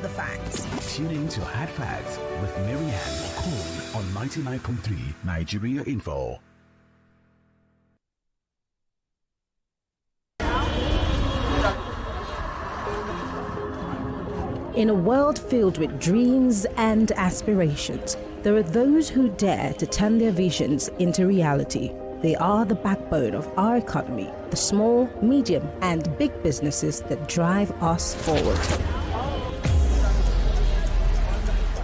the facts. Tune in to Hard Facts with Marianne Okon on 99.3 Nigeria Info. In a world filled with dreams and aspirations, there are those who dare to turn their visions into reality. They are the backbone of our economy, the small, medium, and big businesses that drive us forward.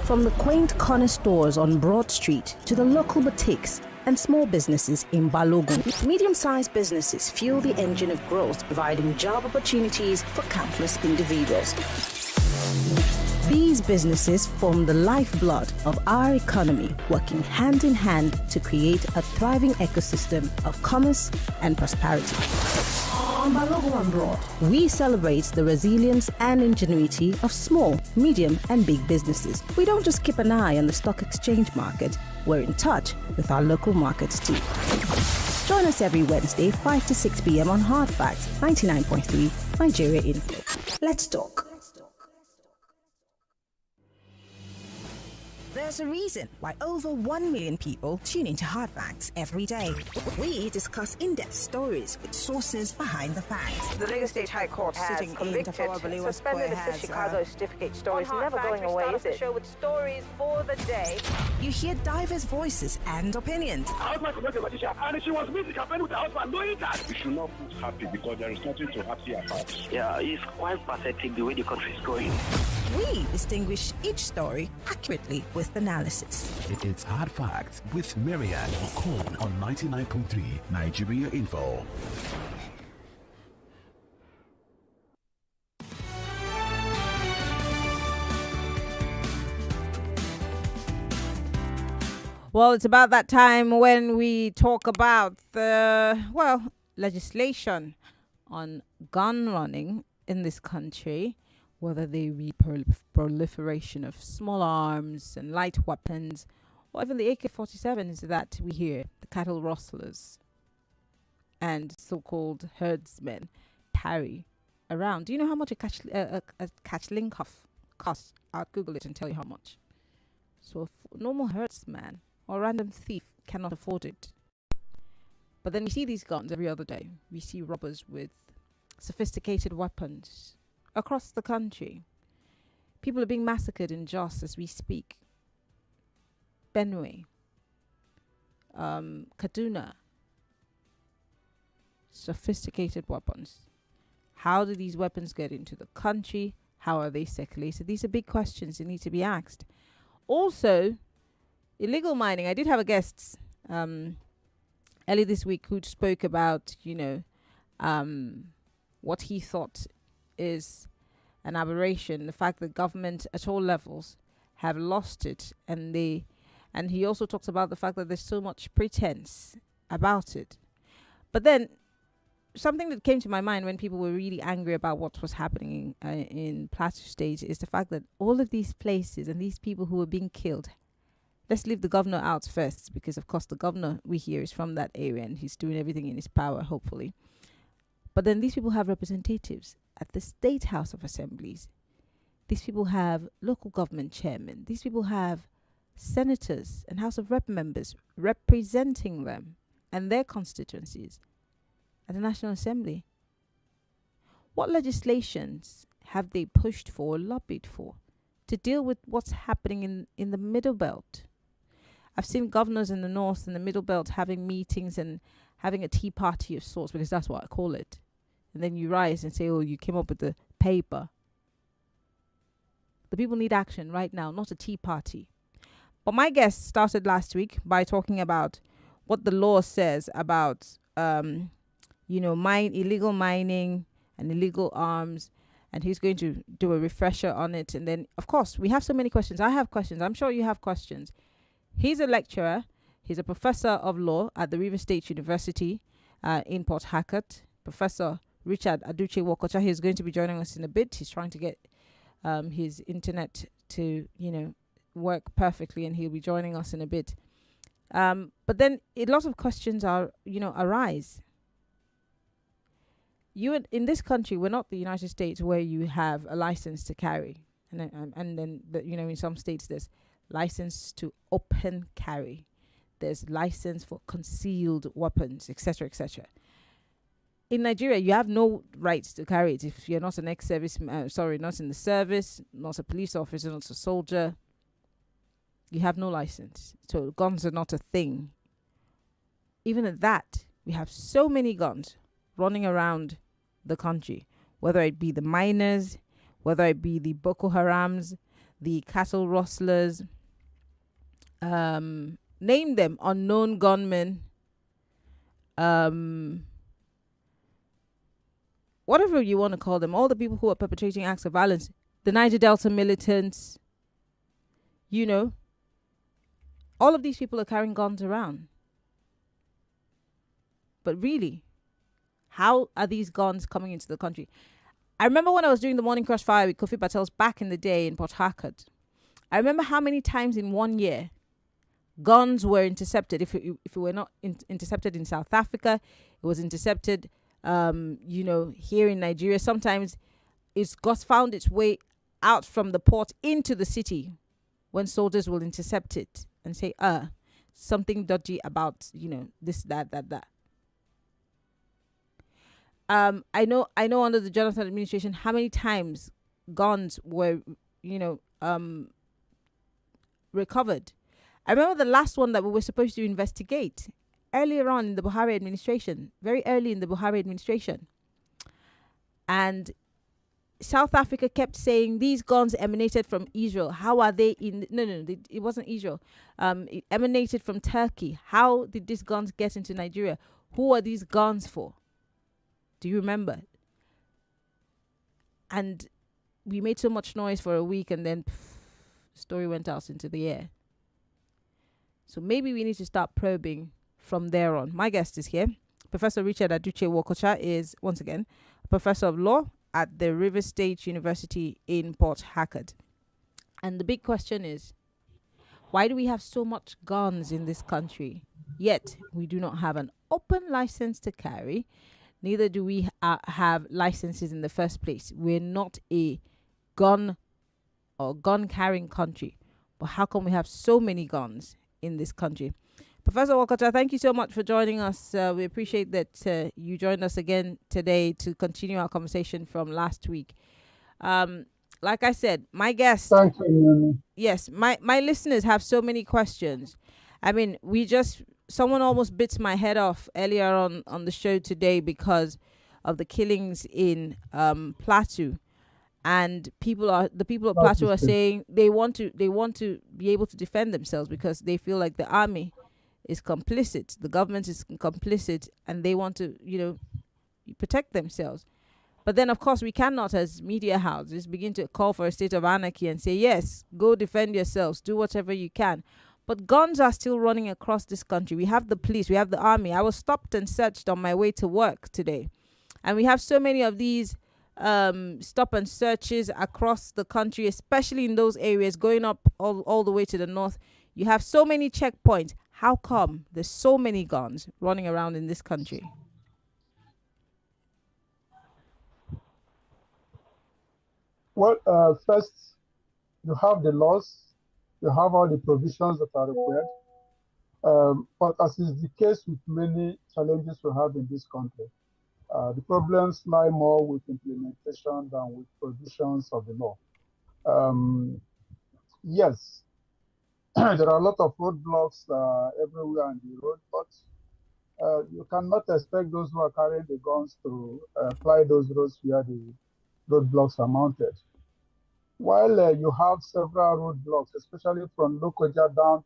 From the quaint corner stores on Broad Street to the local boutiques and small businesses in Balogun, medium-sized businesses fuel the engine of growth, providing job opportunities for countless individuals. These businesses form the lifeblood of our economy, working hand in hand to create a thriving ecosystem of commerce and prosperity. On Balogun Broad, we celebrate the resilience and ingenuity of small, medium, and big businesses. We don't just keep an eye on the stock exchange market, we're in touch with our local markets too. Join us every Wednesday, 5 to 6 p.m. on Hard Facts, 99.3 Nigeria Info. Let's talk. There's a reason why over 1 million people tune into Hard Facts every day. We discuss in-depth stories with sources behind the facts. The Lagos State High Court has convicted, suspended the Chicago certificate story. It's never going away, is it? Show with stories for the day. You hear diverse voices and opinions. Her husband was not a magician, and she was meeting campaign with her husband, knowing that. We should not put happy because there is nothing to happy about. Yeah, it's quite pathetic the way the country is going. We distinguish each story accurately with analysis. It's Hard Facts with Marianne Okon on 99.3 Nigeria Info. Well, it's about that time when we talk about the, legislation on gun running in this country, whether they be proliferation of small arms and light weapons, or even the AK-47s that we hear, the cattle rustlers and so-called herdsmen carry around. Do you know how much a catchling cuff costs? I'll Google it and tell you how much. So a normal herdsman or random thief cannot afford it. But then we see these guns every other day. We see robbers with sophisticated weapons across the country. People are being massacred in Jos as we speak. Benue, Kaduna. Sophisticated weapons. How do these weapons get into the country? How are they circulated? These are big questions that need to be asked. Also, illegal mining. I did have a guest early this week who spoke about, what he thought is an aberration, the fact that government at all levels have lost it, and he also talks about the fact that there's so much pretense about it. But then something that came to my mind when people were really angry about what was happening in Plateau State is the fact that all of these places and these people who were being killed, let's leave the governor out first, because of course the governor we hear is from that area and he's doing everything in his power, hopefully. But then these people have representatives at the State House of Assemblies. These people have local government chairmen. These people have senators and House of Rep members representing them and their constituencies at the National Assembly. What legislations have they pushed for or lobbied for to deal with what's happening in the Middle Belt? I've seen governors in the North and the Middle Belt having meetings and having a tea party of sorts, because that's what I call it. And then you rise and say, oh, you came up with the paper. The people need action right now, not a tea party. But my guest started last week by talking about what the law says about, illegal mining and illegal arms. And he's going to do a refresher on it. And then, of course, we have so many questions. I have questions. I'm sure you have questions. He's a lecturer. He's a professor of law at the River State University in Port Harcourt. Professor Richard Aduche Wokocha. He's going to be joining us in a bit. He's trying to get his internet to, work perfectly, and he'll be joining us in a bit. But then a lot of questions arise. In this country, we're not the United States where you have a license to carry. and then in some states there's license to open carry, there's license for concealed weapons, etc., etc. In Nigeria, you have no right to carry it if you're not an ex-service. Not in the service, not a police officer, not a soldier. You have no license, so guns are not a thing. Even at that, we have so many guns running around the country, whether it be the miners, whether it be the Boko Harams, the cattle rustlers, name them, unknown gunmen, whatever you want to call them, all the people who are perpetrating acts of violence, the Niger Delta militants, all of these people are carrying guns around. But really, how are these guns coming into the country? I remember when I was doing the Morning Crush Fire with Kofi Patel's back in the day in Port Harcourt. I remember how many times in 1 year guns were intercepted. If it were not intercepted in South Africa, it was intercepted, here in Nigeria. Sometimes it's found its way out from the port into the city when soldiers will intercept it and say, something dodgy about, this, that. I know under the Jonathan administration how many times guns were, recovered. I remember the last one that we were supposed to investigate earlier on in the Buhari administration, very early in the Buhari administration. And South Africa kept saying these guns emanated from Israel. How are they in? No, it wasn't Israel. It emanated from Turkey. How did these guns get into Nigeria? Who are these guns for? Do you remember? And we made so much noise for a week, and then the story went out into the air. So maybe we need to start probing from there on. My guest is here. Professor Richard Aduche Wokocha is, once again, a professor of law at the Rivers State University in Port Harcourt. And the big question is, why do we have so much guns in this country, yet we do not have an open license to carry? Neither do we have licenses in the first place. We're not a gun carrying country. But how come we have so many guns in this country? Professor Wokocha, thank you so much for joining us. We appreciate that you joined us again today to continue our conversation from last week. Like I said, my guest... Thank you. Yes, my listeners have so many questions. I mean, someone almost bit my head off earlier on the show today because of the killings in Plateau. And the people of Plateau are saying they want to be able to defend themselves because they feel like the army is complicit, the government is complicit, and they want to, protect themselves. But then, of course, we cannot, as media houses, begin to call for a state of anarchy and say, yes, go defend yourselves, do whatever you can. But guns are still running across this country. We have the police, we have the army. I was stopped and searched on my way to work today. And we have so many of these stop and searches across the country, especially in those areas going up all the way to the north. You have so many checkpoints. How come there's so many guns running around in this country? Well, first, you have the laws, you have all the provisions that are required. But as is the case with many challenges we have in this country, the problems lie more with implementation than with provisions of the law. Yes, there are a lot of roadblocks everywhere on the road, but you cannot expect those who are carrying the guns to fly those roads where the roadblocks are mounted. While you have several roadblocks, especially from Lokoja down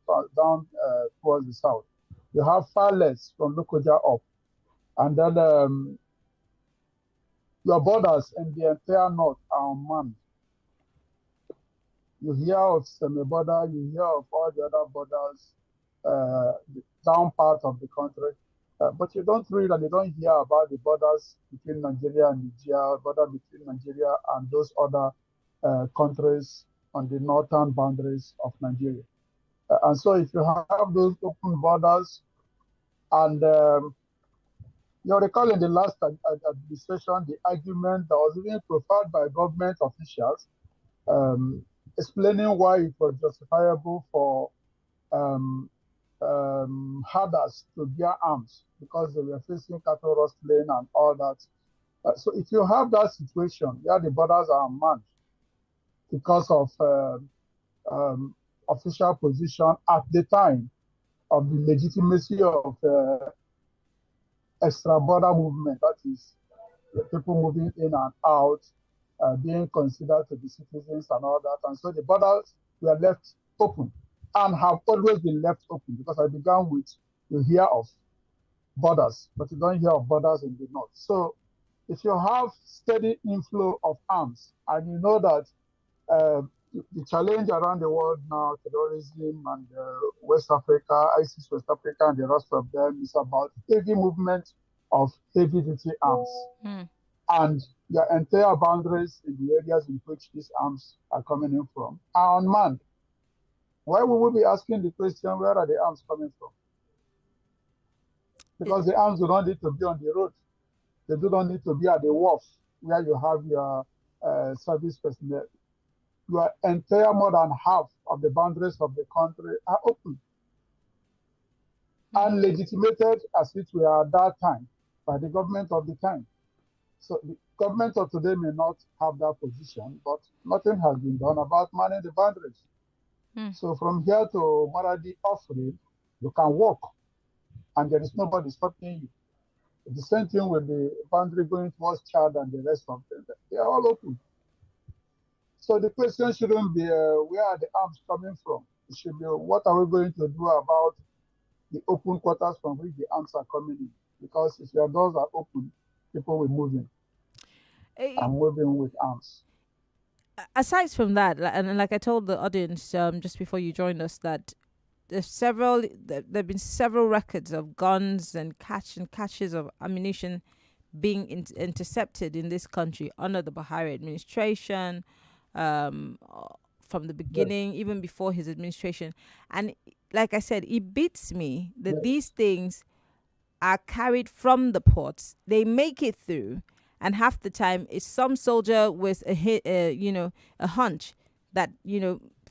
towards the south, you have far less from Lokoja up. And then your borders in the entire north are unmanned. You hear of semi-border, you hear of all the other borders, the down part of the country, but you don't hear about the borders between Nigeria and Niger, border between Nigeria and those other countries on the northern boundaries of Nigeria. And so if you have those open borders, and you recall in the last administration, the argument that was even proffered by government officials explaining why it was justifiable for herders to bear arms because they were facing cattle rustling and all that. So if you have that situation where the borders are manned because of official position at the time of the legitimacy of extra border movement, that is, the people moving in and out, being considered to be citizens and all that. And so the borders were left open and have always been left open, because I began with, you hear of borders, but you don't hear of borders in the north. So if you have steady inflow of arms, and you know that the challenge around the world now, terrorism and West Africa, ISIS West Africa and the rest of them, is about heavy movement of heavy duty arms. And the entire boundaries in the areas in which these arms are coming in from are unmanned. Why would we be asking the question, where are the arms coming from? Because the arms do not need to be on the road. They do not need to be at the wharf where you have your service personnel. Your entire more than half of the boundaries of the country are open and legitimated as it were at that time by the government of the time. So the government of today may not have that position, but nothing has been done about managing the boundaries. So from here to Maradi Offred, you can walk and there is nobody stopping you. The same thing with the boundary going towards Chad and the rest of them. They are all open. So the question shouldn't be where are the arms coming from? It should be what are we going to do about the open quarters from which the arms are coming in? Because if your doors are open, people will move in. And moving with arms. Aside from that, and like I told the audience just before you joined us, that there've been several records of guns and caches of ammunition being intercepted in this country under the Buhari administration, from the beginning, even before his administration. And like I said, it beats me that these things are carried from the ports. They make it through, and half the time it's some soldier with a hunch that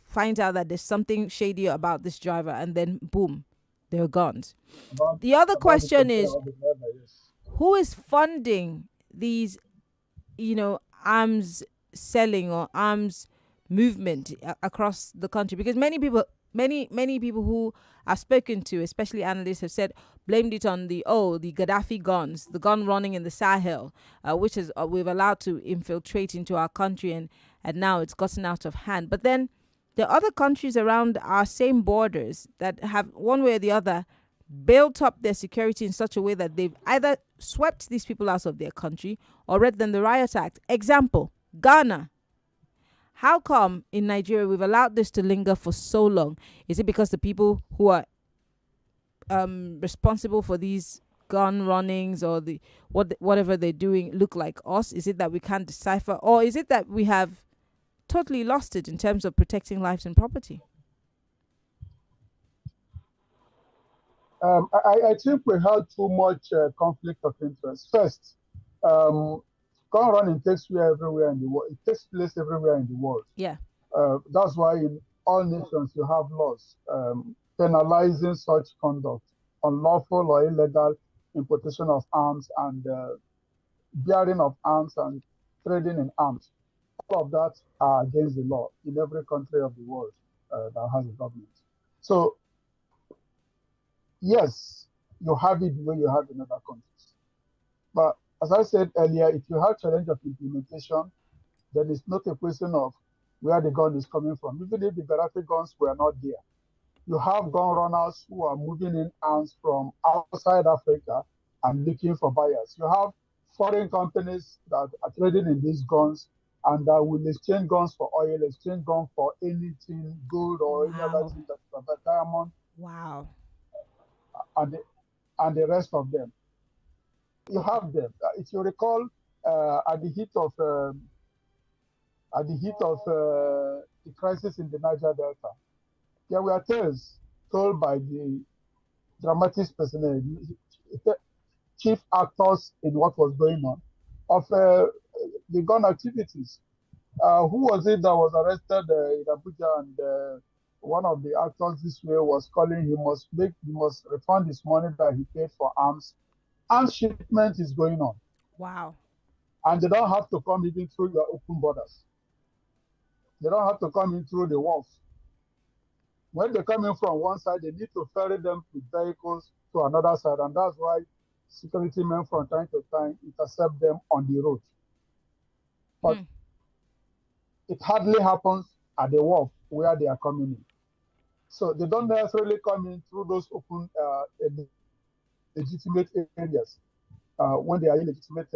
finds out that there's something shady about this driver, and then boom, they're gone. The other question is, who is funding these, arms selling or arms movement across the country? Because many people who I've spoken to, especially analysts, have said, blamed it on the Gaddafi guns, the gun running in the Sahel, which is we've allowed to infiltrate into our country, and now it's gotten out of hand. But then there are other countries around our same borders that have, one way or the other, built up their security in such a way that they've either swept these people out of their country or read them the Riot Act. Example, Ghana. How come in Nigeria we've allowed this to linger for so long? Is it because the people who are responsible for these gun runnings or whatever they're doing look like us? Is it that we can't decipher, or is it that we have totally lost it in terms of protecting lives and property? I think we had too much conflict of interest. First, gun running takes place everywhere in the world. It takes place everywhere in the world. Yeah. That's why in all nations you have laws penalizing such conduct, unlawful or illegal importation of arms and bearing of arms and trading in arms. All of that are against the law in every country of the world that has a government. So, yes, you have it the way you have in other countries. But as I said earlier, if you have challenge of implementation, then it's not a question of where the gun is coming from. Even if the Gaddafi guns were not there, you have gun runners who are moving in arms from outside Africa and looking for buyers. You have foreign companies that are trading in these guns and that will exchange guns for oil, exchange guns for anything, gold or any other thing that's diamond. Wow. And the rest of them. You have them. If you recall, at the heat of the crisis in the Niger Delta, there were tales told by the dramatics personnel, chief actors in what was going on, of the gun activities. Who was it that was arrested in Abuja, and one of the actors this way was calling, he must refund his money that he paid for arms. Arms shipment is going on. Wow. And they don't have to come even through your open borders. They don't have to come in through the walls. When they come in from one side, they need to ferry them with vehicles to another side. And that's why security men from time to time intercept them on the road. But it hardly happens at the wharf where they are coming in. So they don't necessarily come in through those open legitimate areas when they are illegitimate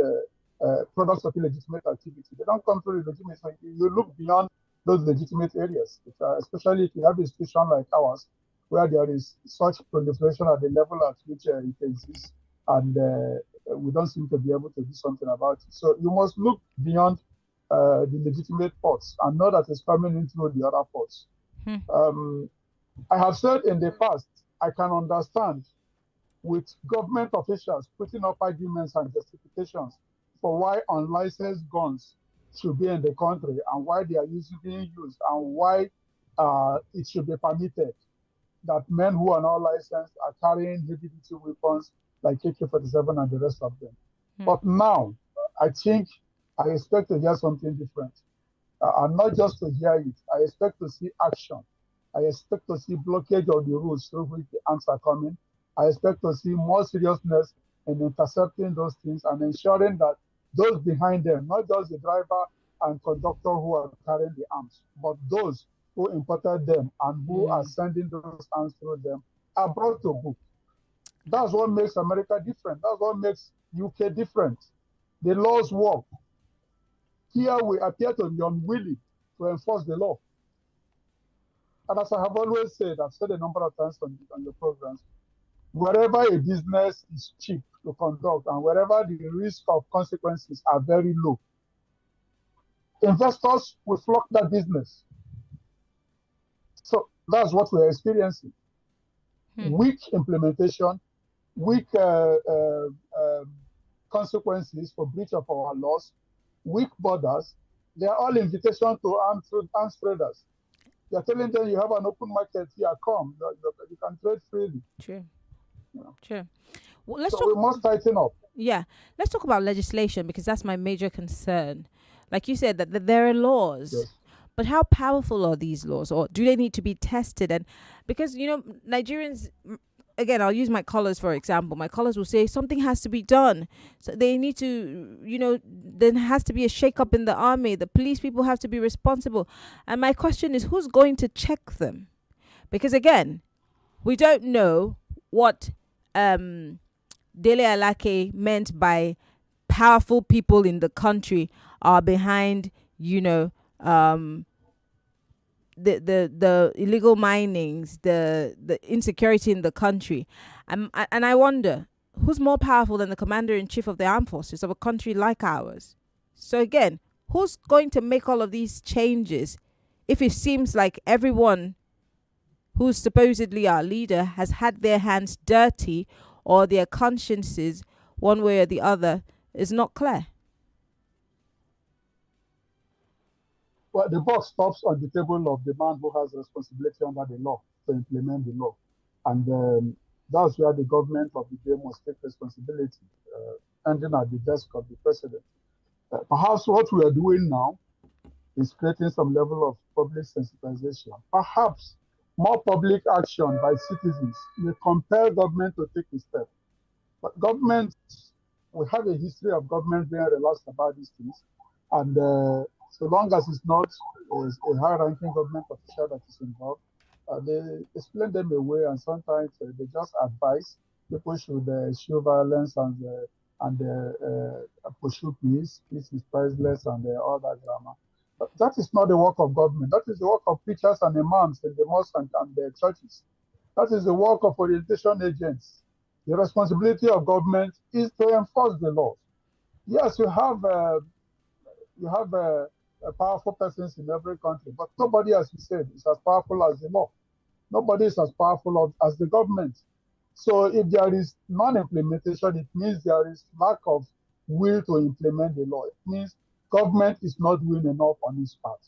products of illegitimate activity. They don't come through legitimate. So you look beyond those legitimate areas, especially if you have a institution like ours, where there is such proliferation at the level at which it exists, and we don't seem to be able to do something about it. So you must look beyond the legitimate ports and know that it's coming in through the other ports. I have said in the past, I can understand with government officials putting up arguments and justifications for why unlicensed guns should be in the country and why they are being used and why it should be permitted that men who are not licensed are carrying heavy-duty weapons like AK-47 and the rest of them. But now, I think I expect to hear something different. And not just to hear it, I expect to see action. I expect to see blockage of the routes through which the arms are coming. I expect to see more seriousness in intercepting those things and ensuring that those behind them, not just the driver and conductor who are carrying the arms, but those who imported them and who are sending those arms through them, are brought to book. That's what makes America different. That's what makes UK different. The laws work. Here we appear to be unwilling to enforce the law. And as I have always said, I've said a number of times on the programs, wherever a business is cheap to conduct and wherever the risk of consequences are very low, investors will flock that business. So that's what we're experiencing. Weak implementation, weak consequences for breach of our laws, weak borders. They are all invitations to arms traders. You're telling them you have an open market here, come, you can trade freely. True. You know? True. Well, We must tighten up. Yeah, let's talk about legislation, because that's my major concern. Like you said, that there are laws. Yes. But how powerful are these laws, or do they need to be tested? And because, Nigerians, again, I'll use my colours for example. My colours will say something has to be done. So they need to, there has to be a shake-up in the army. The police people have to be responsible. And my question is, who's going to check them? Because again, we don't know what Dele Alake meant by powerful people in the country are behind, the illegal minings, the insecurity in the country. And I wonder, who's more powerful than the commander-in-chief of the armed forces of a country like ours? So again, who's going to make all of these changes if it seems like everyone who's supposedly our leader has had their hands dirty, or their consciences, one way or the other, is not clear? Well, the buck stops on the table of the man who has responsibility under the law to implement the law. And that's where the government of the day must take responsibility, ending at the desk of the president. Perhaps what we are doing now is creating some level of public sensitization. Perhaps more public action by citizens may compel government to take a step. But government, we have a history of government being relaxed about these things. And so long as it's not a high-ranking government official that is involved, they explain them away, and sometimes they just advise people should eschew violence and pursue peace. Peace is priceless, and all that drama. But that is not the work of government. That is the work of preachers and imams in the mosques and the churches. That is the work of orientation agents. The responsibility of government is to enforce the laws. Yes, you have powerful persons in every country, but nobody, as you said, is as powerful as the law. Nobody is as powerful as the government. So if there is non-implementation, it means there is lack of will to implement the law. It means government is not doing enough on its part.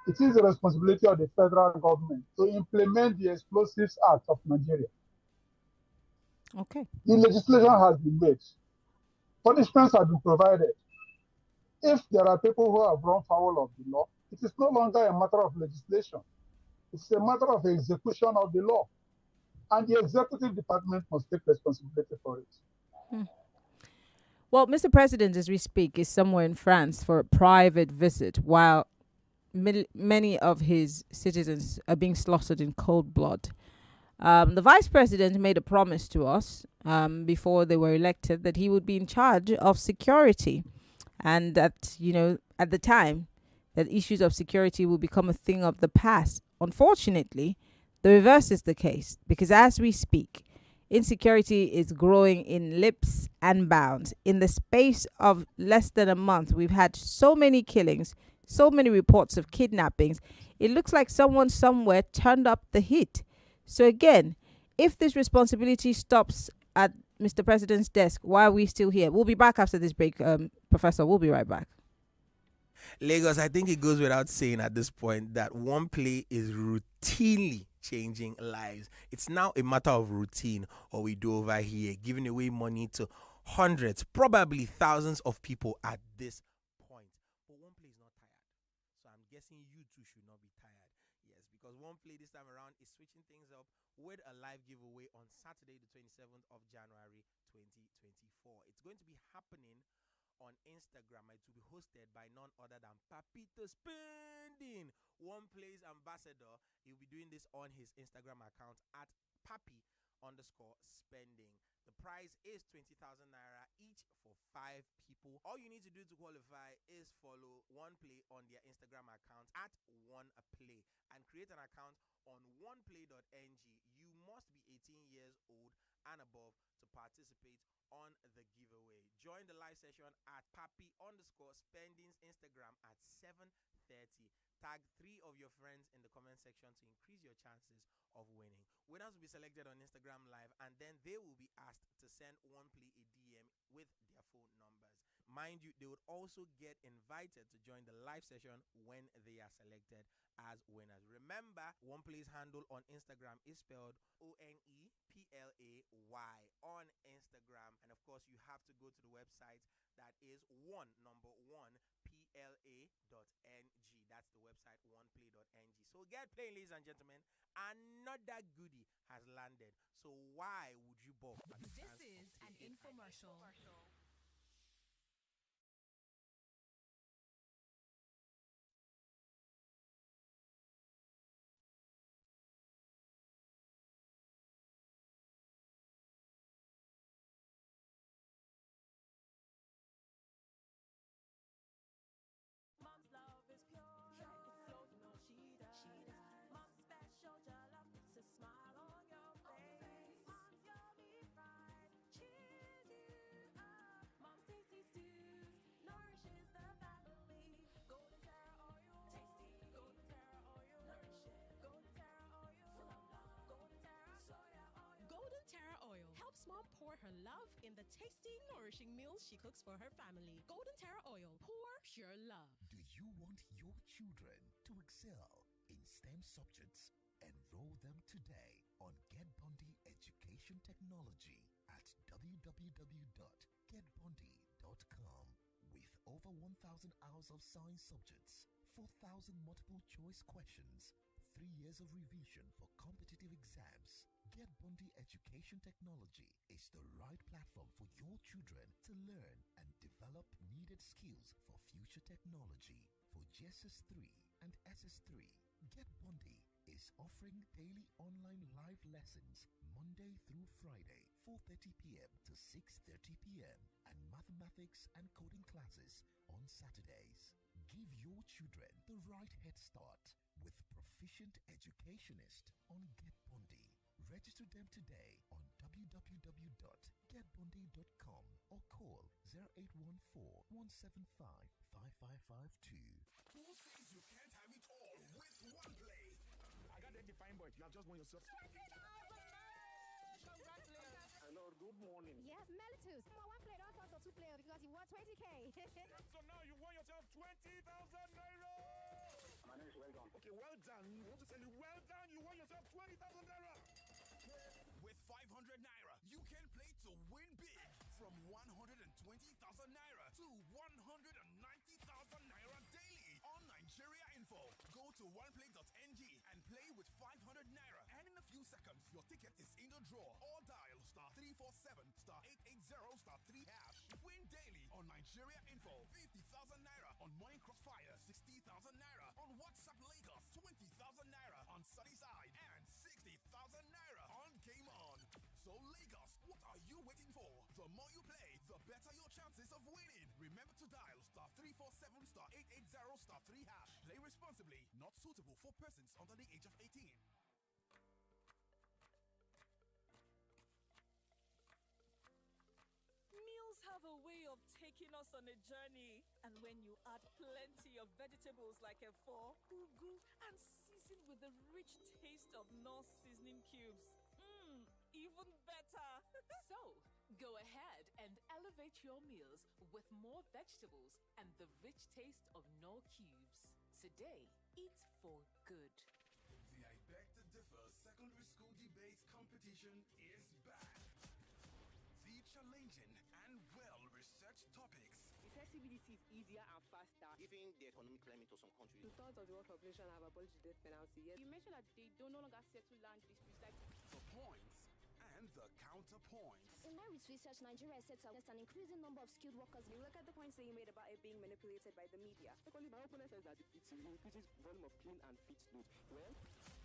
It is the responsibility of the federal government to implement the Explosives Act of Nigeria. Okay. The legislation has been made. Punishments have been provided. If there are people who have run foul of the law, it is no longer a matter of legislation. It's a matter of execution of the law. And the executive department must take responsibility for it. Well, Mr. President, as we speak, is somewhere in France for a private visit, while many of his citizens are being slaughtered in cold blood. The vice president made a promise to us before they were elected that he would be in charge of security, and that, at the time, that issues of security will become a thing of the past. Unfortunately, the reverse is the case, because as we speak, insecurity is growing in leaps and bounds. In the space of less than a month, we've had so many killings, so many reports of kidnappings. It looks like someone somewhere turned up the heat. So again, if this responsibility stops at Mr. President's desk, why are we still here? We'll be back after this break, Professor. We'll be right back. Lagos, I think it goes without saying at this point that one play is routinely changing lives. It's now a matter of routine, or we do over here, giving away money to hundreds, probably thousands of people at this point. But one play is not tired. So I'm guessing you too should not be tired. Yes, because one play this time around is switching things up with a live giveaway on Saturday, the 27th of January, 2024. It's going to be happening on Instagram. It will be hosted by none other than Papito Spending, One Play's ambassador. He'll be doing this on his Instagram account at papi_spending. The prize is 20,000 naira each for 5 people. All you need to do to qualify is follow One Play on their Instagram account at One Play and create an account on oneplay.ng. You must be 18 years old and above to participate on the giveaway. Join the live session at papi_spending's Instagram at 7:30. Tag 3 of your friends in the comment section to increase your chances of winning. Winners will be selected on Instagram Live, and then they will be asked to send One Play a DM with their phone numbers. Mind you, they would also get invited to join the live session when they are selected as winners. Remember, One Play's handle on Instagram is spelled ONEPLAY on Instagram. And of course, you have to go to the website that is one.1pla.ng. That's the website, oneplay.ng. So get playing, ladies and gentlemen. Another goodie has landed. So why would you balk? This is an infomercial. Mom's love is pure. It flows, no she does. Mom's special jollof puts a smile on your face. Mom's yummy fries cheers you up. Mom's tasty stews nourishes the family. Golden Terra oil, tasty. Golden Terra oil, nourishing. Golden Terra oil, full of love. Golden Terra soya oil. Golden Terra oil helps mom pour her love in the tasty, nourishing meals she cooks for her family. Golden Terra oil, pour pure love. Do you want your children to excel in STEM subjects? Enroll them today on Get Bundy Education Technology at www.getbundy.com. With over 1,000 hours of science subjects, 4,000 multiple choice questions, 3 years of revision for competitive exams, Get Bundy Education Technology is the right platform for your children to learn and develop needed skills for future technology. For GSS3 and SS3, Get Bundy is offering daily online live lessons Monday through Friday, 4:30 p.m. to 6:30 p.m. and mathematics and coding classes on Saturdays. Give your children the right head start with proficient educationist on Get Bundy. Register them today on www.getbundy.com or call 0814-175-5552. Who says you can't have it all with One Play? I got that defined, but you have just won yourself. Congratulations! Hello, good Good morning. Yes, Melitus. One player, don't talk to two players because you won 20K. So now you won yourself 20,000 naira. My name is Well Done. Okay, well done. I want to tell you, well done. You won yourself 20,000 naira. With 500 naira, you can play to win big. From 120,000 naira to 190,000 naira daily on Nigeria Info. Go to oneplay.ng and play with 500 naira. And in a few seconds, your ticket is in the draw. Or dial *347*880*3#. Win daily on Nigeria Info. 50,000 naira on Morning Crossfire. 60,000 naira on WhatsApp Lagos. 20,000 naira on Sunnyside. And 60,000 naira on Game On. So Lagos, what are you waiting for? The more you play, the better your chances of winning. Remember to dial *347*880*3#. Play responsibly. Not suitable for persons under the age of 18. Meals have a way of taking us on a journey. And when you add plenty of vegetables like efo, ugu, and season with the rich taste of Knorr seasoning cubes, even better. So, go ahead and elevate your meals with more vegetables and the rich taste of Knorr cubes. Today, eat for good. The I Beg to Differ Secondary School Debate Competition is back. The challenging and well-researched topics. It says CBDC is easier and faster, giving the economic climate to some countries. 2/3 of the world population have abolished the death penalty. Yet you mentioned that they no longer settle land disputes like the points and the counterpoints. In my research, Nigeria is set to test an increasing number of skilled workers. You look at the points that you made about it being manipulated by the media. Secondly, my opponent says that it increases volume of clean and fit loot. Well,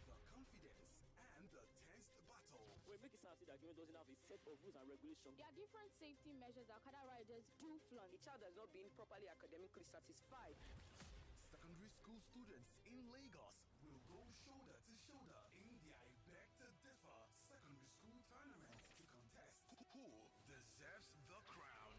the confidence and the tensed battle. We make it sound that the argument doesn't have a set of rules and regulations. There are different safety measures that Okada riders do flaunt. The child has not been properly academically satisfied. Secondary school students in Lagos will go shoulder to shoulder in the I Beg to Differ Secondary School Tournament to contest who deserves the crown.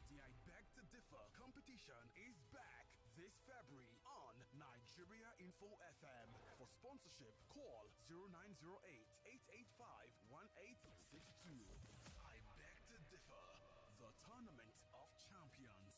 The I Beg to Differ competition is back this February on Nigeria Info FM. For sponsorship, call 0908-885-1862. I Beg to Differ, the Tournament of Champions.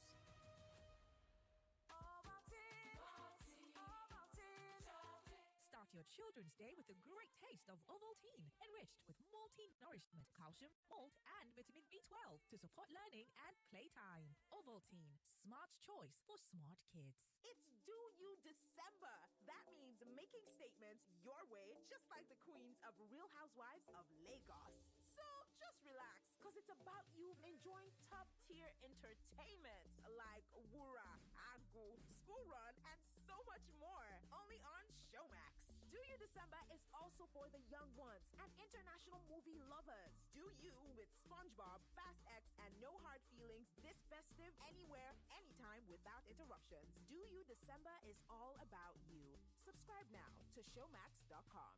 Start your children's day with a great taste of Ovaltine, enriched with multi-nourishment, calcium, malt, and vitamin B12 to support learning and playtime. Ovaltine, smart choice for smart kids. It's Due You December. That means making statements your way, just like the queens of Real Housewives of Lagos. So just relax, because it's about you enjoying top-tier entertainment like Wura, Agu, School Run, and so much more. Only on Showmax. Do You December is also for the young ones and international movie lovers. Do You with SpongeBob, Fast X, and No Hard Feelings this festive, anywhere, anytime, without interruptions. Do You December is all about you. Subscribe now to showmax.com.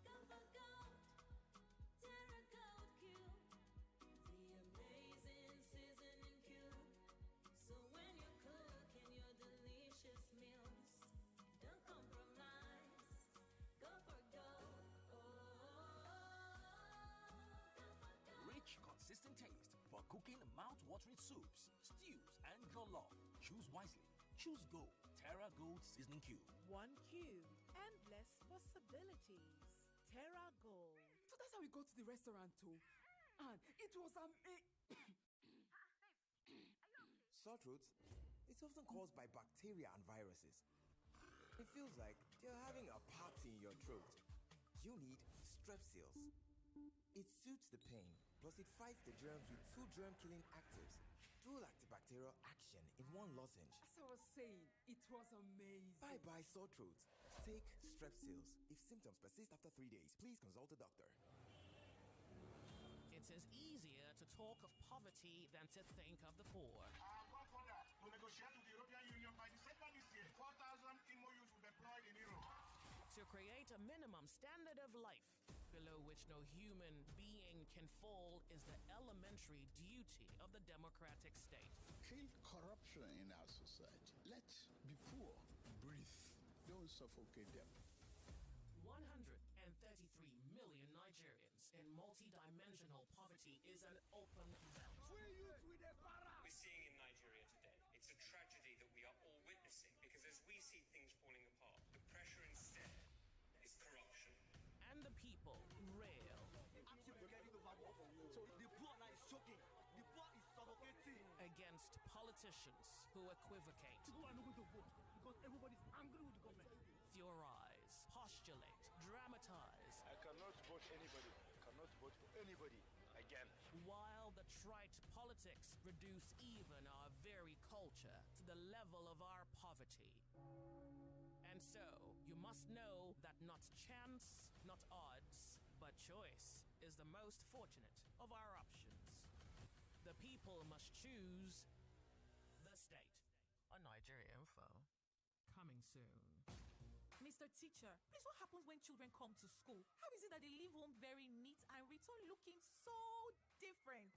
Go for gold, Terra Gold Cube, the amazing seasoning cube. So when you're cooking your delicious meals, don't compromise. Go for gold. Rich, consistent taste for cooking mouth-watering soups, stews, and jollof. Choose wisely. Choose Gold. Terra Gold Seasoning Cube. 1 cube. Endless possibilities. Terra Gold. So that's how we go to the restaurant too. And it was amazing. Sore throat is often caused by bacteria and viruses. It feels like they're having a party in your throat. You need Strepsils. It soothes the pain, plus it fights the germs with 2 germ-killing actives. Dual antibacterial action in 1 lozenge. As I was saying, it was amazing. Bye-bye sore throat. Take Strepsils. If symptoms persist after 3 days, please consult a doctor. It is easier to talk of poverty than to think of the poor. Our godfather to negotiate with the European Union by December this year. 4,000 MOUs will be deployed in Europe. To create a minimum standard of life below which no human being can fall is the elementary duty of the democratic state. Kill corruption in our society. Let's be poor. Breathe. Don't suffocate them. 133 million Nigerians in multi-dimensional poverty is an open belt. We're seeing in Nigeria today. It's a tragedy that we are all witnessing because as we see things falling apart, the pressure instead is corruption. And the people rail. So the poor now is choking. The poor is suffocating. Against politicians who equivocate. People are not going to vote because everybody's angry with the government. Theorize, postulate, dramatize. I cannot vote anybody. I cannot vote for anybody again. While the trite politics reduce even our very culture to the level of our poverty. And so, you must know that not chance, not odds, but choice is the most fortunate of our options. The people must choose the state. On Nigeria Info. Coming soon. Mr. Teacher, please, what happens when children come to school? How is it that they leave home very neat and return looking so different?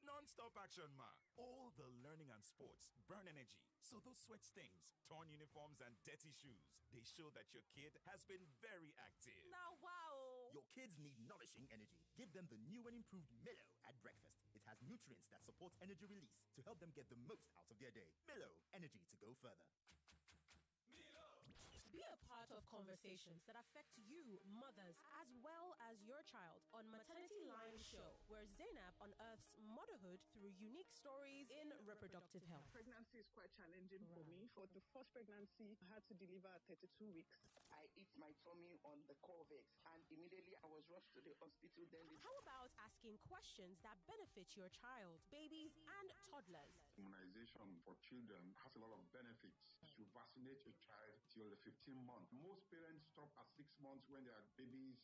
Non-stop action, ma. All the learning and sports burn energy. So those sweat stains, torn uniforms, and dirty shoes, they show that your kid has been very active. Now, wow. Your kids need nourishing energy. Give them the new and improved Milo at breakfast. It has nutrients that support energy release to help them get the most out of their day. Milo, energy to go further. Be a part of conversations that affect you, mothers, as well as your child on Maternity Line Show, where Zainab unearths motherhood through unique stories in reproductive health. Pregnancy is quite challenging for me. For the first pregnancy, I had to deliver at 32 weeks. I eat my tummy on the Corvex, and immediately I was rushed to the hospital. How about asking questions that benefit your child, babies, and toddlers? Immunization for children has a lot of benefits. You vaccinate a child till the 15 months. Most parents stop at 6 months when their babies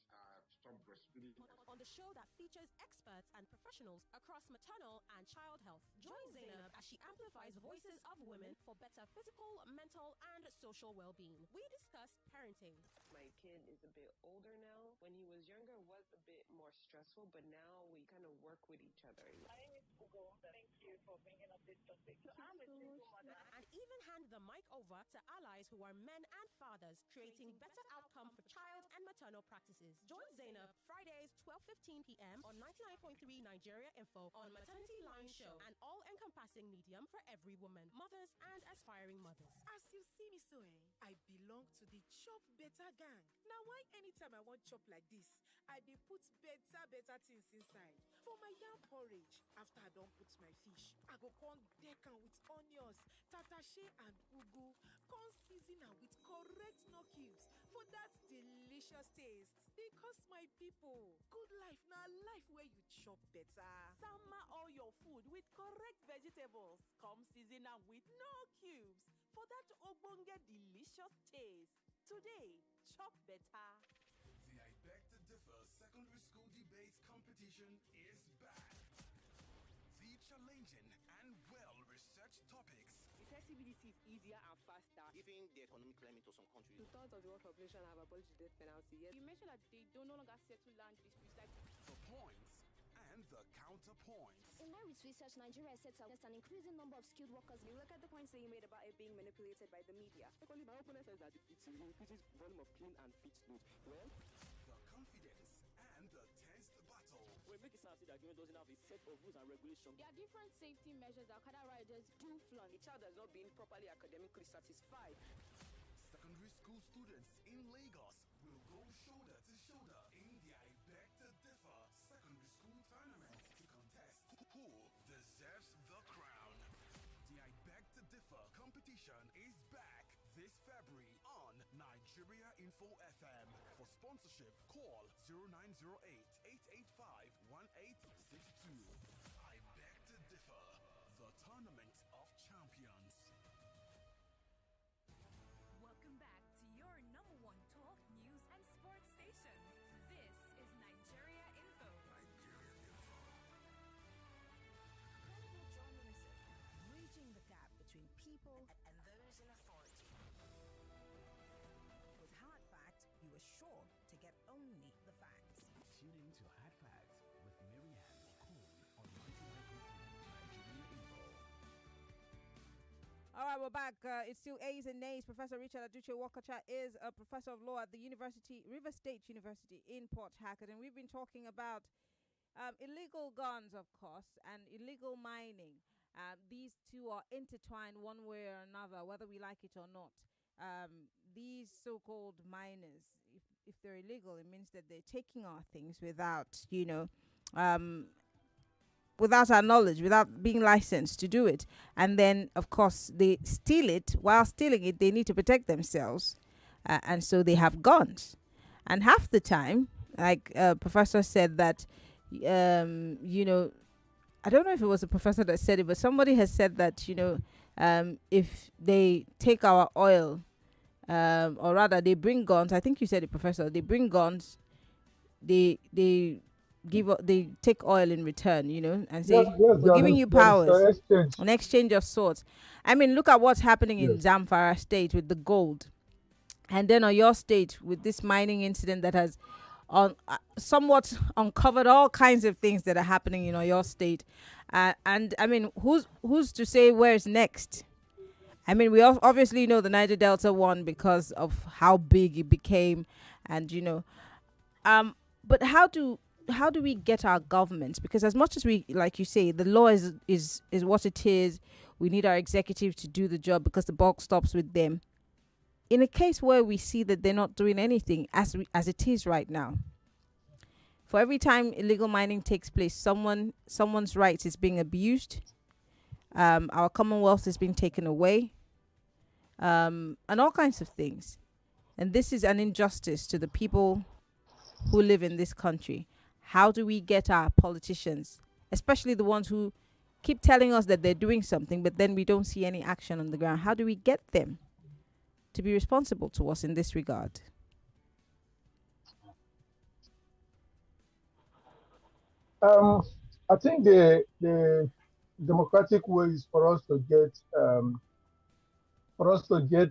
stop breastfeeding. On the show that features experts and professionals across maternal and child health. Join Zainab as she amplifies voices of women for better physical, mental, and social well-being. We discuss parenting. My kid is a bit older now. When he was younger, it was a bit more stressful, but now we kind of work with each other. My name is Ugo. Thank you for bringing up this topic. So I'm a single mother. And even hand the mic over to allies who are men and fathers, creating better outcome for child and maternal practices. Join Zainab Fridays 12:15 p.m. on 99.3 Nigeria Info on Maternity Line Show, an all-encompassing medium for every woman, mothers and aspiring mothers. As you see me so, I belong to the Chop Better gang. Now, why anytime I want chop like this, I dey put better things inside. For my yam porridge, after I don't put my fish, I go con deck am with onions, tatashe and ugu, con season am with correct knorr cubes for that delicious taste. Because my people, good life na life where you chop better. Sama all your food with correct vegetables. Come season am with knorr cubes for that ogbonge delicious taste. Today, chop better. The I Beg to Differ Secondary School Debate Competition is back. The challenging and well-researched topics. It says CBDC is easier and faster, giving the economic climate to some countries. Two-thirds of the world population have abolished the death penalty. Yet you mentioned that they don't no longer settle land disputes like The points and the counterpoints. In line with research, Nigeria sets out an increasing number of skilled workers. You look at the points that you made about it being manipulated by the media. Secondly, my opponent says that it increases volume of clean and fit loads. Well, the confidence and the tensed battle. we make it sound that government doesn't have a set of rules and regulations. There are different safety measures that Okada riders do flaunt. A child has not been properly academically satisfied. Secondary school students in Lagos will go shoulder to shoulder in the I Beg to Differ Secondary School Tournament to contest who deserves the crown. The I Beg to Differ competition is back this February on Nigeria Info FM. For sponsorship, call 0908-885-1862. I Beg to Differ, the Tournament of Champions. Welcome back to your number one talk, news, and sports station. This is Nigeria Info. Credible journalism, bridging the gap between people and those in authority. With hard facts, you are sure to get only the facts. Tune in to Hard Facts with Miriam Okon on 99.3 Nigeria Info. All right, we're back. It's still A's and Nays. Professor Richard Aduche Wokocha is a professor of law at the River State University in Port Harcourt, and we've been talking about illegal guns, of course, and illegal mining. These two are intertwined one way or another, whether we like it or not. These so-called miners, if they're illegal, it means that they're taking our things without, without our knowledge, without being licensed to do it. And then, of course, they steal it. While stealing it, they need to protect themselves. And so they have guns. And half the time, like Professor said that, I don't know if it was a professor that said it, but somebody has said that, if they take our oil, or rather they bring guns, I think you said it, Professor, they bring guns, they take oil in return, and say, we're giving you powers, an exchange of sorts. I mean, look at what's happening in Zamfara state with the gold, and then on your state with this mining incident that has somewhat uncovered all kinds of things that are happening in your state. And I mean, who's to say where's next? I mean, we obviously know the Niger Delta won because of how big it became, and but how do we get our governments? Because as much as we, like you say, the law is what it is, we need our executive to do the job because the buck stops with them. In a case where we see that they're not doing anything as it is right now, for every time illegal mining takes place, someone's rights is being abused, our commonwealth is being taken away, and all kinds of things. And this is an injustice to the people who live in this country. How do we get our politicians, especially the ones who keep telling us that they're doing something, but then we don't see any action on the ground? How do we get them to be responsible to us in this regard? I think the democratic way is for us to get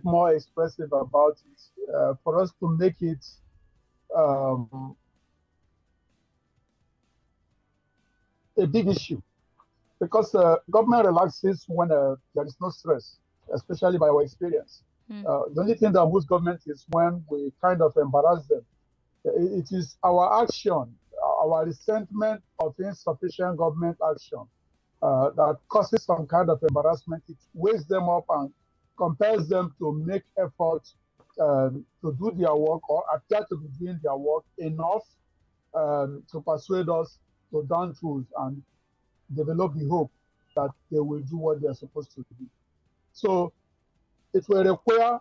more expressive about it, for us to make it a big issue, because government relaxes when there is no stress, especially by our experience. The only thing that moves government is when we kind of embarrass them. It is our action, our resentment of insufficient government action that causes some kind of embarrassment. It wakes them up and compels them to make efforts to do their work or appear to be doing their work enough to persuade us to down tools and develop the hope that they will do what they are supposed to do. So it will require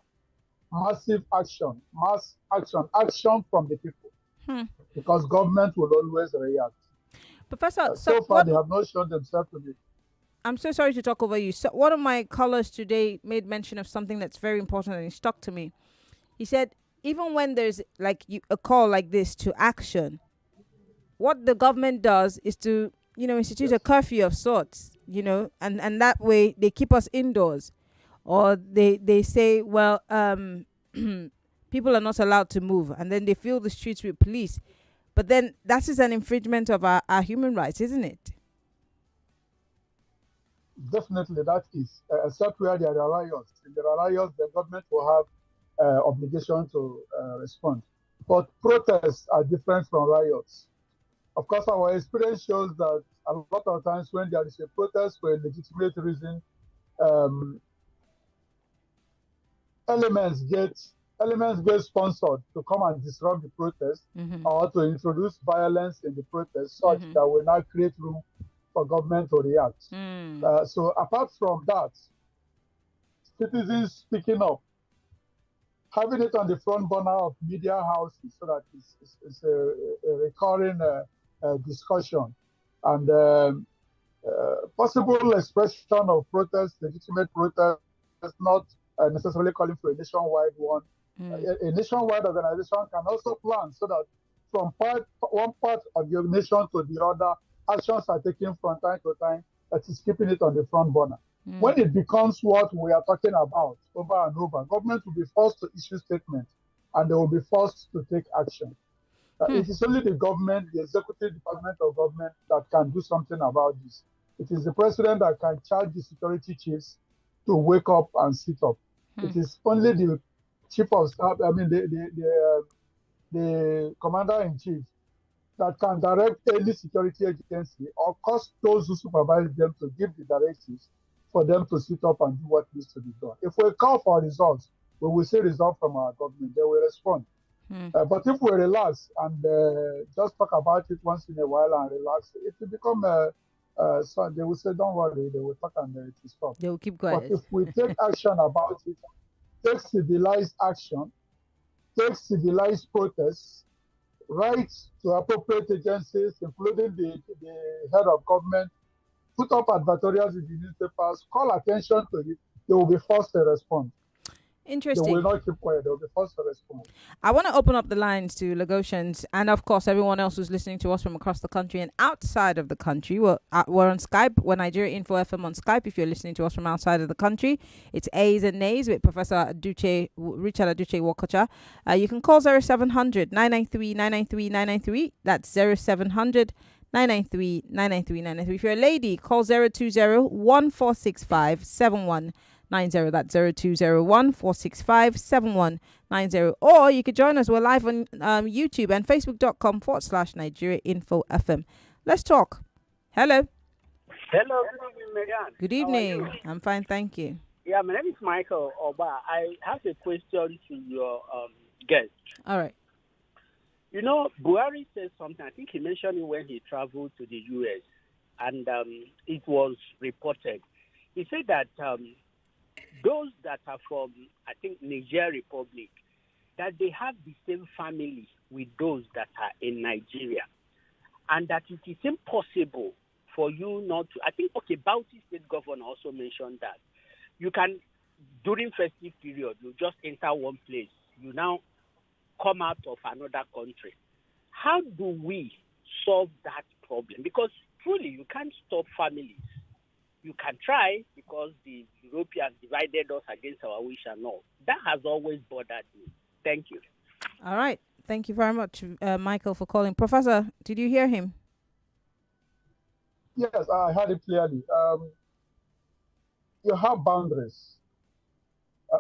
massive action, action from the people, because government will always react. Professor, so far they have not shown themselves to be. I'm so sorry to talk over you. So one of my callers today made mention of something that's very important and it stuck to me. He said, even when there's a call like this to action, what the government does is to, institute a curfew of sorts, and that way they keep us indoors. Or they say, well, people are not allowed to move, and then they fill the streets with police. But then that is an infringement of our human rights, isn't it? Definitely that is, except where there are riots. If there are riots, the government will have obligation to respond. But protests are different from riots. Of course, our experience shows that a lot of times when there is a protest for a legitimate reason, elements get sponsored to come and disrupt the protest, or to introduce violence in the protest, such that will not create room for government to react. So apart from that, citizens speaking up, having it on the front burner of media houses so that it's a recurring discussion, and possible expression of protest, legitimate protest, not necessarily calling for a nationwide one. A nationwide organization can also plan so that from one part of your nation to the other, actions are taken from time to time that is keeping it on the front burner. When it becomes what we are talking about over and over, government will be forced to issue statements and they will be forced to take action. It is only the government, the executive department of government, that can do something about this. It is the president that can charge the security chiefs to wake up and sit up. It is only the chief of staff, the commander-in-chief that can direct any security agency or cause those who supervise them to give the directives for them to sit up and do what needs to be done. If we call for results, we will see results from our government. They will respond. But if we relax and just talk about it once in a while and relax, it will become so they will say, don't worry, they will talk and it will stop. They will keep But quiet. if we take action about it, take civilized action, take civilized protests, write to appropriate agencies, including the head of government, put up advertorials in the newspapers, call attention to it, they will be forced to respond. Interesting. They will not keep quiet. They will be forced to respond. I want to open up the lines to Lagosians and, of course, everyone else who's listening to us from across the country and outside of the country. We're on Skype. We're Nigeria Info FM on Skype. If you're listening to us from outside of the country, it's A's and Nays with Professor Richard Aduche Wokocha. You can call 0700 993 993 993. That's 0700 993 993 993. If you're a lady, call 020 1465 7190. That's 0201 465 7190. Or you could join us. We're live on YouTube and facebook.com/Nigeria Info FM. Let's talk. Hello. Hello, good evening, Megan. Good evening. I'm fine, thank you. Yeah, my name is Michael Oba. I have a question to your guest. All right. You know, Buhari said something. I think he mentioned it when he traveled to the U.S. and it was reported. He said that those that are from, I think, Niger Republic, that they have the same family with those that are in Nigeria. And that it is impossible for you not to, I think, Bauchi State Governor also mentioned that. You can, during festive period, you just enter one place. You now come out of another country. How do we solve that problem? Because truly, you can't stop families. You can try because the Europeans divided us against our wish and all. That has always bothered me. Thank you. All right. Thank you very much, Michael, for calling. Professor, did you hear him? Yes, I heard it clearly. You have boundaries.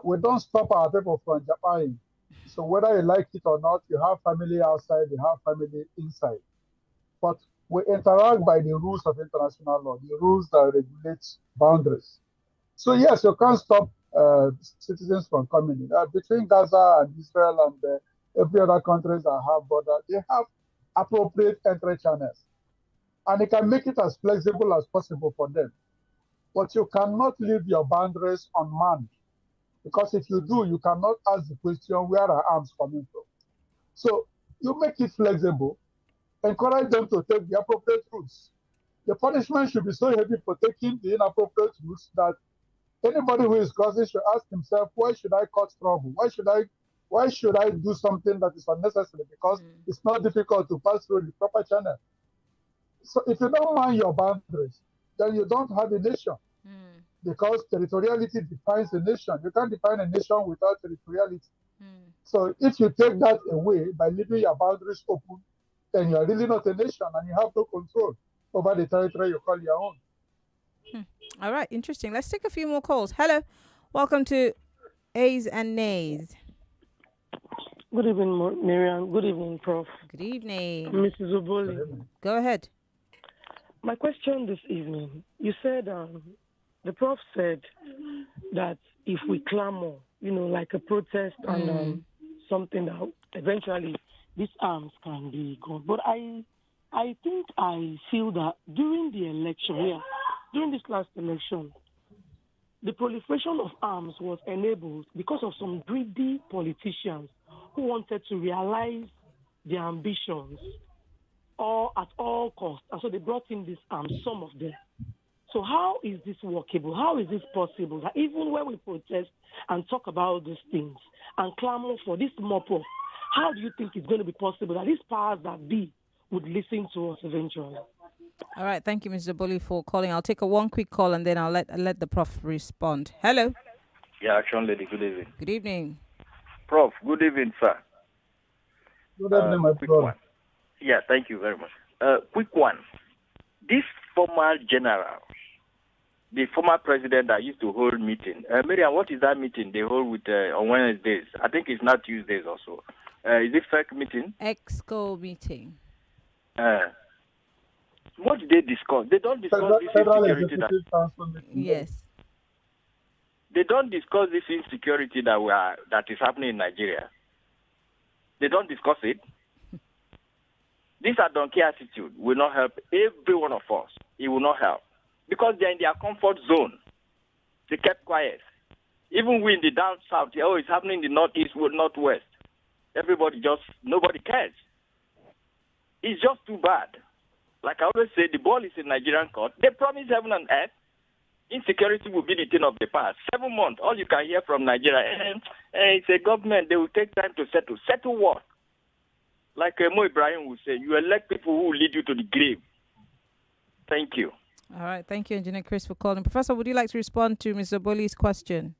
We don't stop our people from Japan. So whether you like it or not, you have family outside, you have family inside. But we interact by the rules of international law, the rules that regulate boundaries. So yes, you can't stop citizens from coming in. Between Gaza and Israel and every other countries that have borders, they have appropriate entry channels. And you can make it as flexible as possible for them. But you cannot leave your boundaries unmanned. Because if you do, you cannot ask the question, where are arms coming from? So you make it flexible, encourage them to take the appropriate routes. The punishment should be so heavy for taking the inappropriate routes that anybody who is crossing should ask himself, why should I cause trouble? Why should I do something that is unnecessary? Because it's not difficult to pass through the proper channel. So if you don't mind your boundaries, then you don't have a nation. Because territoriality defines a nation. You can't define a nation without territoriality. So if you take that away by leaving your boundaries open, then you are really not a nation and you have no control over the territory you call your own. All right, interesting. Let's take a few more calls. Hello. Welcome to A's and Nays. Good evening, Miriam. Good evening, Prof. Good evening. Mrs. Oboli. Go ahead. My question this evening, you said, the Prof said that if we clamor, like a protest and something that eventually these arms can be gone. But I think I feel that during the election, during this last election, the proliferation of arms was enabled because of some greedy politicians who wanted to realize their ambitions or at all costs. And so they brought in these arms, some of them. So how is this workable? How is this possible that even when we protest and talk about these things and clamor for this mop-up, how do you think it's going to be possible that these powers that be would listen to us eventually? All right. Thank you, Mr. Bully, for calling. I'll take one quick call and then I'll let the Prof respond. Hello. Yeah, Action Lady. Good evening. Good evening. Prof, good evening, sir. Good evening, my quick brother. one. Yeah, thank you very much. Quick one. These former generals the former president that used to hold meeting. Miriam, what is that meeting they hold with on Wednesdays? I think it's not Tuesdays also. Is it fake meeting? Exco meeting. What did they discuss? They don't discuss this Federal insecurity. Executive Council meeting. Yes. They don't discuss this insecurity that is happening in Nigeria. They don't discuss it. This donkey attitude will not help every one of us. It will not help. Because they're in their comfort zone. They kept quiet. Even we in the down south, it's happening in the northeast, northwest. Nobody cares. It's just too bad. Like I always say, the ball is in Nigerian court. They promise heaven and earth. Insecurity will be the thing of the past. 7 months, all you can hear from Nigeria, it's a government, they will take time to settle. Settle what? Like Mo Ibrahim would say, you elect people who will lead you to the grave. Thank you. All right. Thank you, Engineer Chris, for calling. Professor, would you like to respond to Mr. Boli's question?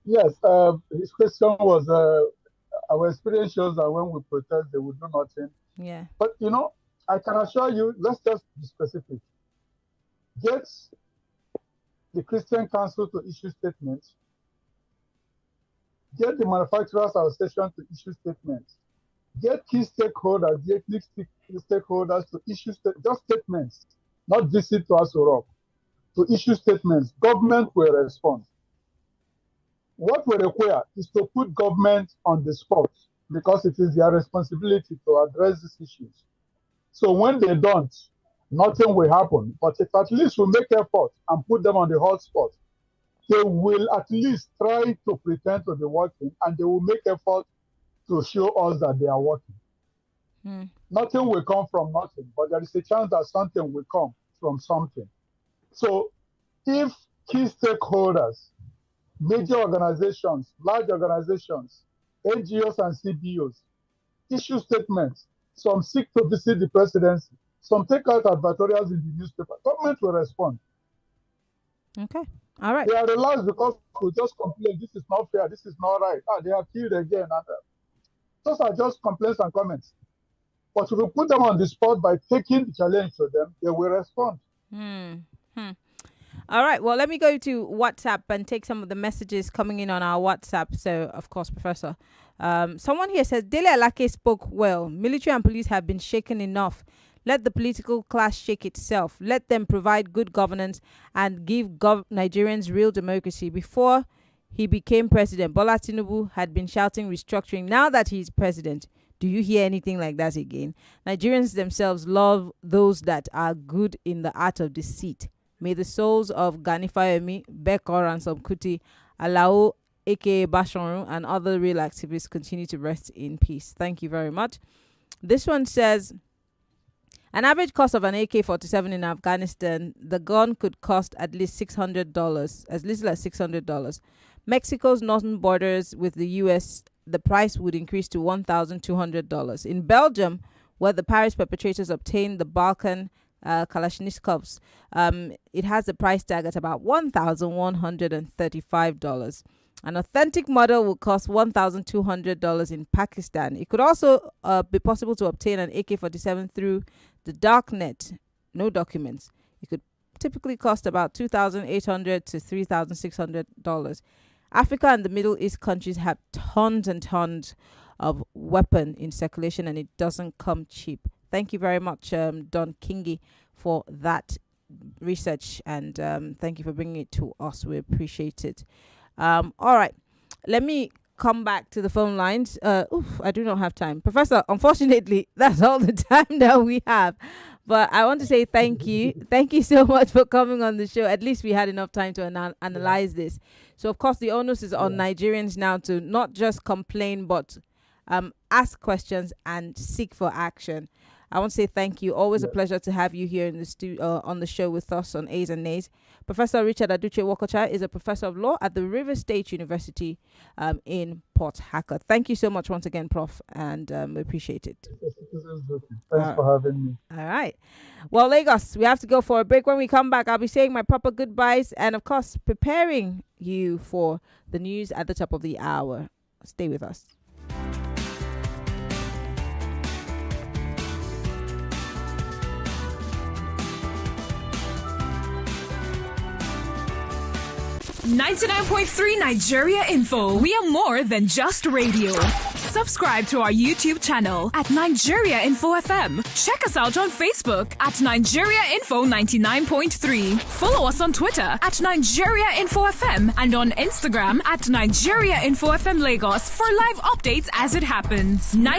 Yes. His question was, our experience shows that when we protest, they will do nothing. Yeah. But, I can assure you, let's just be specific. Get the Christian Council to issue statements. Get the Manufacturers Association to issue statements. Get key stakeholders, to issue just statements, not visit to Aso Rock, to issue statements. Government will respond. What we require is to put government on the spot because it is their responsibility to address these issues. So when they don't, nothing will happen. But if at least we make effort and put them on the hot spot, they will at least try to pretend to be working and they will make effort to show us that they are working. Nothing will come from nothing, but there is a chance that something will come from something. So if key stakeholders, major organizations, large organizations, NGOs and CBOs issue statements, some seek to visit the presidency, some take out advertorials in the newspaper, government will respond. Okay. All right. They are relaxed because we just complain, this is not fair, this is not right. They are killed again. And, those are just complaints and comments. But if we put them on the spot by taking the challenge to them, they will respond. All right. Well, let me go to WhatsApp and take some of the messages coming in on our WhatsApp. So, of course, Professor, someone here says, Dele Alake spoke well. Military and police have been shaken enough. Let the political class shake itself. Let them provide good governance and give Nigerians real democracy. Before he became president, Bola Tinubu had been shouting restructuring. Now that he's president, do you hear anything like that again? Nigerians themselves love those that are good in the art of deceit. May the souls of Gani Fayemi, Bekor and Kuti, Alao, aka Bashorun, and other real activists continue to rest in peace. Thank you very much. This one says, an average cost of an AK-47 in Afghanistan, the gun could cost at least $600, as little as $600. Mexico's northern borders with the U.S., the price would increase to $1,200. In Belgium, where the Paris perpetrators obtained the Balkan Kalashnikovs, it has a price tag at about $1,135. An authentic model will cost $1,200 in Pakistan. It could also be possible to obtain an AK-47 through the darknet, no documents. It could typically cost about $2,800 to $3,600. Africa and the Middle East countries have tons and tons of weapon in circulation, and it doesn't come cheap. Thank you very much, Don Kingi, for that research, and thank you for bringing it to us. We appreciate it. All right, let me come back to the phone lines. I do not have time. Professor, unfortunately, that's all the time that we have. But I want to say thank you. Thank you so much for coming on the show. At least we had enough time to analyze this. So, of course, the onus is on Nigerians now to not just complain, but ask questions and seek for action. I want to say thank you. Always a pleasure to have you here in the on the show with us on A's and Nays. Professor Richard Aduche Wokocha is a professor of law at the River State University in Port Harcourt. Thank you so much once again, Prof, and we appreciate it. Thanks for having me. All right. Well, Lagos, we have to go for a break. When we come back, I'll be saying my proper goodbyes and, of course, preparing you for the news at the top of the hour. Stay with us. 99.3 Nigeria Info. We are more than just radio. Subscribe to our YouTube channel at Nigeria Info FM. Check us out on Facebook at Nigeria Info 99.3. Follow us on Twitter at Nigeria Info FM and on Instagram at Nigeria Info FM Lagos for live updates as it happens.